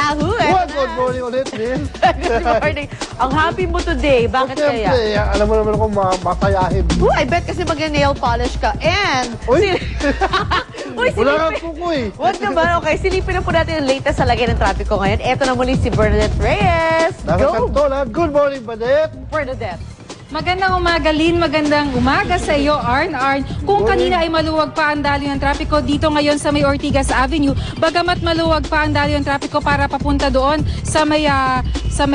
Yahoo! Good morning ulit, Lynn. Good morning. Ang happy mo today. Bakit kaya? Siyempre, alam mo naman ako masayahin. I bet kasi mag-nail polish ka. And... Uy! Uy, Wala kang kukoy. Huwag naman. Okay, silipin na po natin yung latest sa lagay ng trapiko ngayon. Eto na muli si Bernadette Reyes. Go! Good morning, Bernadette. Bernadette. Magandang umaga, Lynn. Magandang umaga sa iyo, Arn. Kung kanina ay maluwag pa ang daloy ng trapiko dito ngayon sa may Ortigas Avenue, bagamat maluwag pa ang daloy ng trapiko para papunta doon sa may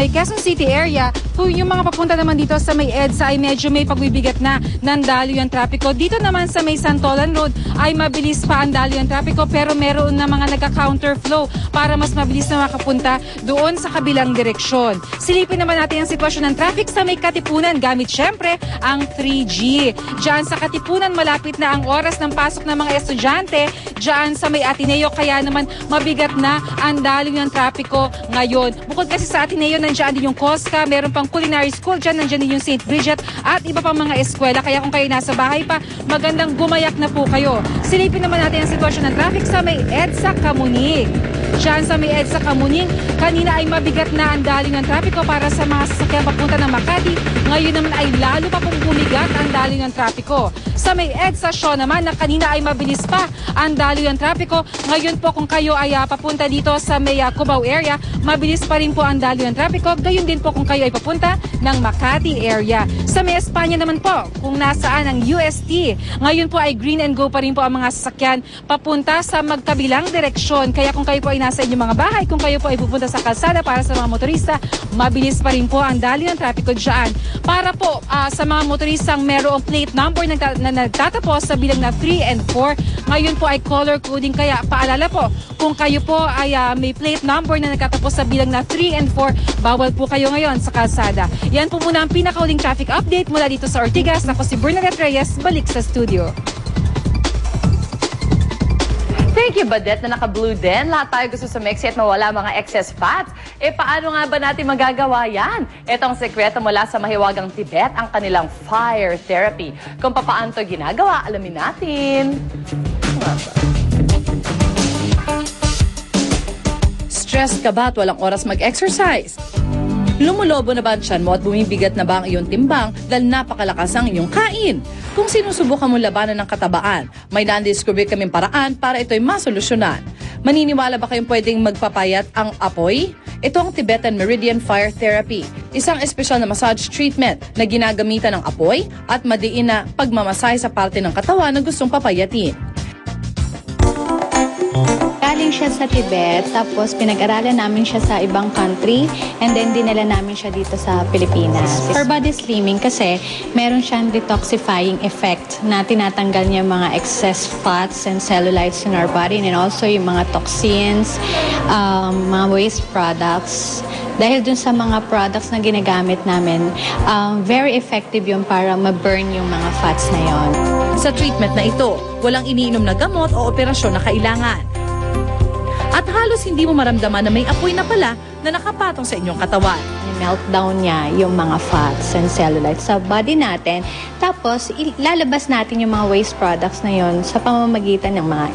Quezon City area, kung yung mga papunta naman dito sa may EDSA ay medyo may pagbibigat na ng daloy ng trapiko. Dito naman sa may Santolan Road ay mabilis pa ang daloy ng trapiko pero meron na mga nagka-counterflow para mas mabilis na makapunta doon sa kabilang direksyon. Silipin naman natin ang sitwasyon ng traffic sa may Katipunan gamit syempre ang 3G. Diyan sa Katipunan malapit na ang oras ng pasok ng mga estudyante diyan sa may Ateneo kaya naman mabigat na ang daloy ng trapiko ngayon. Bukod kasi sa Ateneo nandiyan din yung COSCA, meron pang culinary school dyan, nandiyan din yung St. Bridget at iba pang mga eskwela. Kaya kung kayo nasa bahay pa, magandang gumayak na po kayo. Silipin naman natin ang sitwasyon ng traffic sa may EDSA Kamuning. Diyan sa may EDSA Kamuning, kanina ay mabigat na ang daloy ng trapiko para sa mga sasakyan papunta ng Makati. Ngayon naman ay lalo pa pong bumigat ang daloy ng trapiko. Sa may EDSA Shaw naman na kanina ay mabilis pa ang daloy ng trapiko. Ngayon po kung kayo ay papunta dito sa may Cubao area, mabilis pa rin po ang daloy ng trapiko. Gayon din po kung kayo ay papunta ng Makati area. Sa may Espanya naman po, kung nasaan ang UST, ngayon po ay green and go pa rin po ang mga sasakyan papunta sa magkabilang direksyon. Kaya kung kayo po ay nasa inyong mga bahay, kung kayo po ay pupunta sa kalsada para sa mga motorista, mabilis pa rin po ang daloy ng trapiko dyan. Para po sa mga motoristang merong plate number na nagtatapos sa bilang na 3 and 4, ngayon po ay color coding. Kaya paalala po, kung kayo po ay may plate number na nagtatapos sa bilang na 3 and 4, bawal po kayo ngayon sa kalsada. Yan po muna ang pinakauling traffic update mula dito sa Ortigas. Ako si Bernadette Reyes, balik sa studio. Thank you, Badette, na naka-blue din. Lahat tayo gusto sumexy at mawala mga excess fats. Paano nga ba natin magagawa yan? Ito ang sekreto mula sa mahiwagang Tibet, ang kanilang fire therapy. Kung paano ito ginagawa, alamin natin. Stressed ka ba at walang oras mag-exercise? Lumulobo na ba ang tiyan mo at bumibigat na ba ang iyong timbang dahil napakalakas ang iyong kain? Kung sinusubukan mo labanan ng katabaan, may na-discover kaming paraan para ito'y masolusyonan. Maniniwala ba kayong pwedeng magpapayat ang apoy? Ito ang Tibetan Meridian Fire Therapy, isang espesyal na massage treatment na ginagamitan ng apoy at madiin na pagmamasahe sa parte ng katawan na gustong papayatin. Galing siya sa Tibet, tapos pinag-aralan namin siya sa ibang country, and then dinala namin siya dito sa Pilipinas. For body slimming kasi meron siyang detoxifying effect na tinatanggal niya mga excess fats and cellulites in our body, and also yung mga toxins, mga waste products. Dahil dun sa mga products na ginagamit namin, very effective yun para ma-burn yung mga fats na yon. Sa treatment na ito, walang iniinom na gamot o operasyon na kailangan. At halos hindi mo maramdaman na may apoy na pala na nakapatong sa inyong katawan. Meltdown niya yung mga fats and cellulites sa body natin. Tapos, ilalabas natin yung mga waste products na yon sa pamamagitan ng mga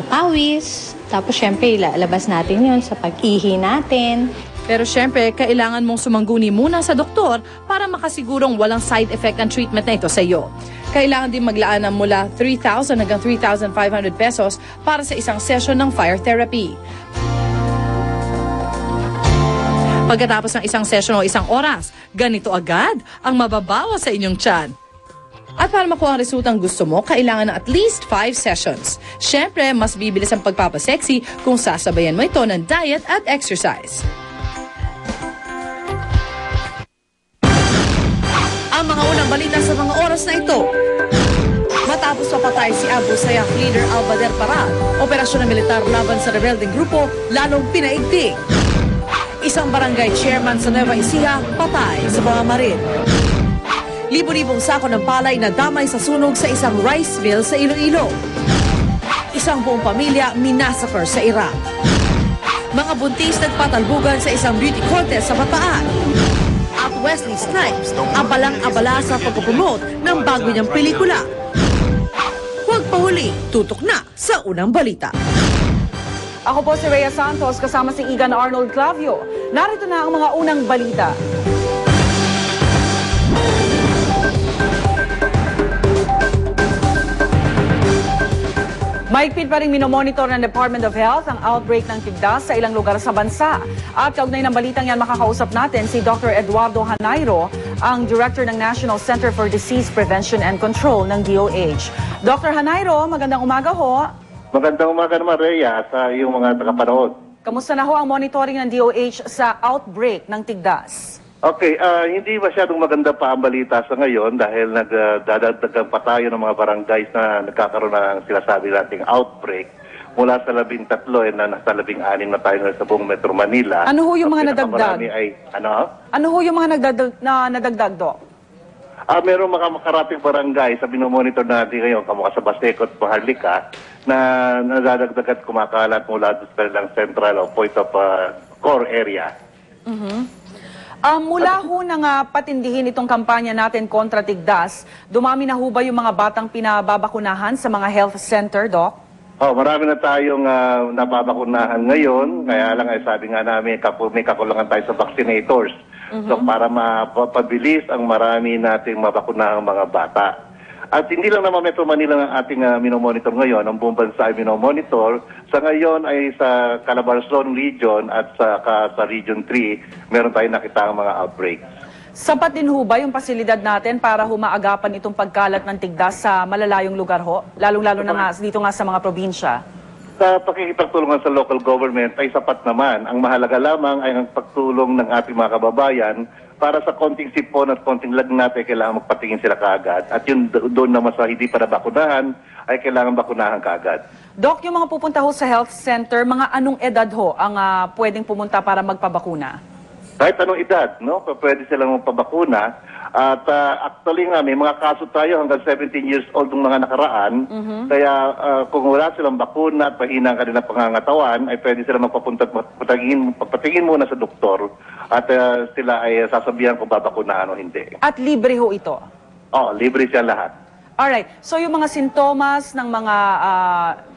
pawis. Tapos, syempre, ilalabas natin yon sa pag-ihi natin. Pero syempre, kailangan mong sumangguni muna sa doktor para makasigurong walang side effect ang treatment na ito sa iyo. Kailangan din maglaan ng mula 3,000 hanggang 3,500 pesos para sa isang session ng fire therapy. Pagkatapos ng isang session o isang oras, ganito agad ang mababawa sa inyong tiyan. At para makuha ang resultang gusto mo, kailangan ng at least 5 sessions. Syempre, mas bibilis ang pagpapasexy kung sasabayan mo ito ng diet at exercise. Ang mga unang balita sa mga oras na ito. Matapos mapatay si Abu Sayyaf leader Al-Badr Parad, operasyon ng militar laban sa rebelding grupo lalong pinaigting. Isang barangay chairman sa Nueva Ecija patay sa pamamaril. Libo-libong sako ng palay na damay sa sunog sa isang rice mill sa Iloilo. Isang buong pamilya minasakar sa Iraq. Mga buntis nagpatalbugan sa isang beauty contest sa Bataan. At Wesley Snipes, abalang-abala sa pagpupromote ng bago niyang pelikula. Huwag pahuli, tutok na sa unang balita. Ako po si Rhea Santos kasama si Igan Arnold Clavio. Narito na ang mga unang balita. Mahigpit pa rin minomonitor ng Department of Health ang outbreak ng tigdas sa ilang lugar sa bansa. At kaugnay ng balitang yan, makakausap natin si Dr. Eduardo Hanairo, ang Director ng National Center for Disease Prevention and Control ng DOH. Dr. Hanairo, magandang umaga ho. Magandang umaga naman, Rhea, sa iyong mga tagapanood. Kamusta na ho ang monitoring ng DOH sa outbreak ng tigdas? Okay, hindi masyadong maganda pa ang balita sa ngayon dahil nagdadagdagan pa tayo ng mga barangays na nagkakaroon ng sinasabi nating outbreak. Mula sa 13 na nasa 16 na tayo sa buong Metro Manila. Ano ho yung mga nadagdag? Ano ho yung mga nadagdag, Doc? Merong mga makarating barangay sa binomonitor natin ngayon, kamukha sa Baseco at Maharlika, na nadadagdag at kumakalat mula sa kanilang central o point of core area. Mula ho nang patindihin itong kampanya natin kontra tigdas, dumami na ho ba yung mga batang pinababakunahan sa mga health center, Doc? Marami na tayong nababakunahan ngayon. Kaya lang ay sabi nga namin, may kakulangan tayo sa vaccinators. So para mapabilis ang marami nating mabakunahang mga bata. At hindi lang naman Metro Manila ang ating minomonitor ngayon, ang buong bansa ay minomonitor. Sa ngayon ay sa Calabarzon Region at sa Region 3, meron tayong nakita ang mga outbreaks. Sapat din ho ba yung pasilidad natin para humaagapan itong pagkalat ng tigdas sa malalayong lugar ho? Lalong-lalo na nga dito nga sa mga probinsya. Sa pakikipagtulungan sa local government ay sapat naman. Ang mahalaga lamang ay ang pagtulong ng ating mga kababayan. Para sa konting sipon at konting lagnat ay kailangan magpatingin sila kaagad. At yun doon naman sa hindi pa nabakunahan ay kailangan bakunahan kaagad. Doc, yung mga pupunta ho sa health center, mga anong edad ho ang pwedeng pumunta para magpabakuna? Kahit anong edad, no? Pwede silang magpabakuna. At actually nga, may mga kaso tayo hanggang 17 years old ng mga nakaraan. Kaya kung wala silang bakuna at mahina ang kanilang pangangatawan, ay pwede silang magpatingin muna sa doktor at sila ay sasabihan kung babakunahan o hindi. At libre ho ito? Libre siya lahat. Alright. So yung mga sintomas ng mga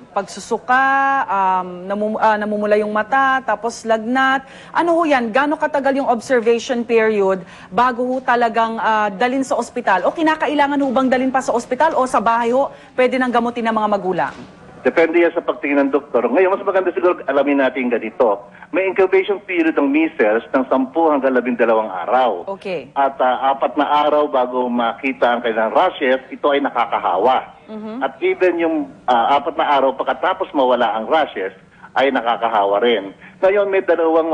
pagsusuka, namumula yung mata, tapos lagnat. Ano ho yan? Gano'ng katagal yung observation period bago ho talagang dalin sa ospital? O kinakailangan ho bang dalin pa sa ospital o sa bahay ho pwede nang gamutin ng mga magulang? Depende yan sa pagtingin ng doktor. Ngayon, mas maganda siguro alamin natin ganito. May incubation period ng measles ng 10 hanggang 12 araw. Okay. At 4 na araw bago makita ang kanilang rashes, ito ay nakakahawa. At even yung 4 na araw pagkatapos mawala ang rashes, ay nakakahawa rin. Ngayon, may dalawang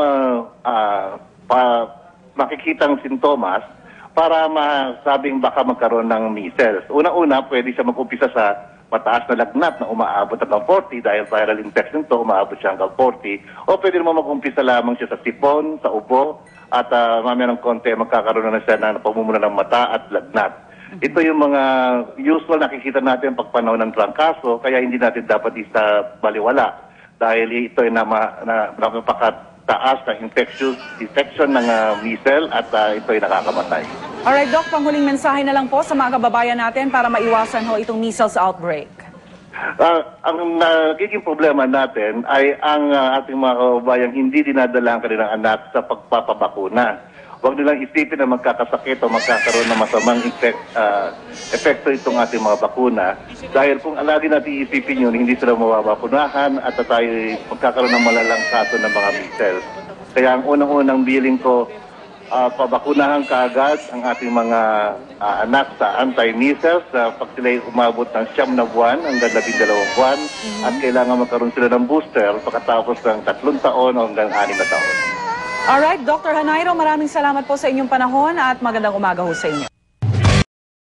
makikitang sintomas para masabing baka magkaroon ng measles. Una-una, pwede siya mag-umpisa sa mataas na lagnat na umaabot hanggang 40 dahil viral infection to, umaabot siya hanggang 40. O pwede naman mag-umpisa lamang siya sa sipon, sa ubo, at mamaya ng konti magkakaroon na siya ng pamumula ng mata at lagnat. Ito yung mga usual nakikita natin pag panahon ng trangkaso, kaya hindi natin dapat isa baliwala dahil ito ay napakataas na infection ng measles at ito ay nakakamatay. Alright, Doc, panghuling mensahe na lang po sa mga kababayan natin para maiwasan ho itong measles outbreak. Ang nagiging problema natin ay ang ating mga kababayan hindi dinadala ang kanilang anak sa pagpapabakuna. Huwag nilang isipin na magkakasakit o magkakaroon ng masamang epekto itong ating mga bakuna. Dahil kung lagi natin isipin yun, hindi sila mababakunahan at tayo magkakaroon ng malalang kaso ng mga measles. Kaya ang unang-unang bilin ko, pabakunahan kaagad ang ating mga anak sa anti-measles pag sila umabot ng 9 na buwan hanggang 12 buwan at kailangan magkaroon sila ng booster pagkatapos ng 3 taon hanggang 6 na taon. Alright, Dr. Hanairo, maraming salamat po sa inyong panahon at magandang umaga ho sa inyo.